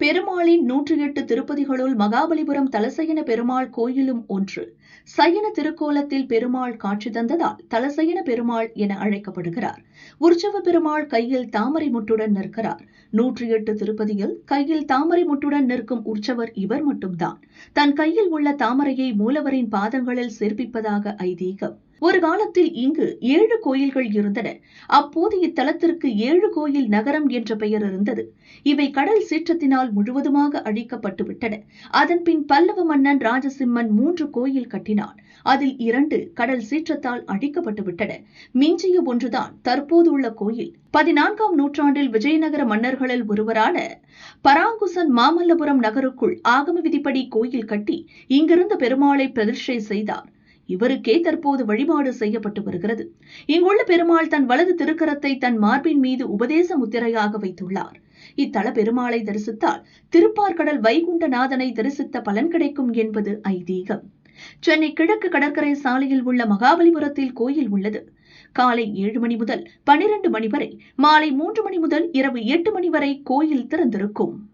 பெருமாளின் 108 திருப்பதிகளுள் மகாபலிபுரம் தலசயன பெருமாள் கோயிலும் ஒன்று. சயன திருக்கோலத்தில் பெருமாள் காட்சி தந்ததால் தலசயன பெருமாள் என அழைக்கப்படுகிறார். உற்சவ பெருமாள் கையில் தாமரை முட்டுடன் நிற்கிறார். 108 திருப்பதியில் கையில் தாமரை முட்டுடன் நிற்கும் உற்சவர் இவர் மட்டும்தான். தன் கையில் உள்ள தாமரையை மூலவரின் பாதங்களில் சேர்ப்பிப்பதாக ஐதீகம். ஒரு காலத்தில் இங்கு 7 கோயில்கள் இருந்தன. அப்போது இத்தலத்திற்கு 7 கோயில் நகரம் என்ற பெயர் இருந்தது. இவை கடல் சீற்றத்தினால் முழுவதுமாக அழிக்கப்பட்டுவிட்டன. அதன்பின் பல்லவ மன்னன் ராஜசிம்மன் 3 கோயில் கட்டினான். அதில் 2 கடல் சீற்றத்தால் அழிக்கப்பட்டுவிட்டன. மிஞ்சிய ஒன்றுதான் தற்போதுள்ள கோயில். 14ஆம் நூற்றாண்டில் விஜயநகர மன்னர்களில் ஒருவரான பராங்குசன் மாமல்லபுரம் நகருக்குள் ஆகம விதிப்படி கோயில் கட்டி இங்கிருந்த பெருமாளை பிரதிஷ்டை செய்தார். இவருக்கே தற்போது வழிபாடு செய்யப்பட்டு வருகிறது. இங்குள்ள பெருமாள் தன் வலது திருக்கரத்தை தன் மார்பின் மீது உபதேச முத்திரையாக வைத்துள்ளார். இத்தல பெருமாளை தரிசித்தால் திருப்பார்கடல் வைகுண்டநாதனை தரிசித்த பலன் கிடைக்கும் என்பது ஐதீகம். சென்னை கிழக்கு கடற்கரை சாலையில் உள்ள மகாபலிபுரத்தில் கோயில் உள்ளது. காலை 7 மணி முதல் 12 மணி வரை, மாலை 3 மணி முதல் இரவு 8 மணி வரை கோயில் திறந்திருக்கும்.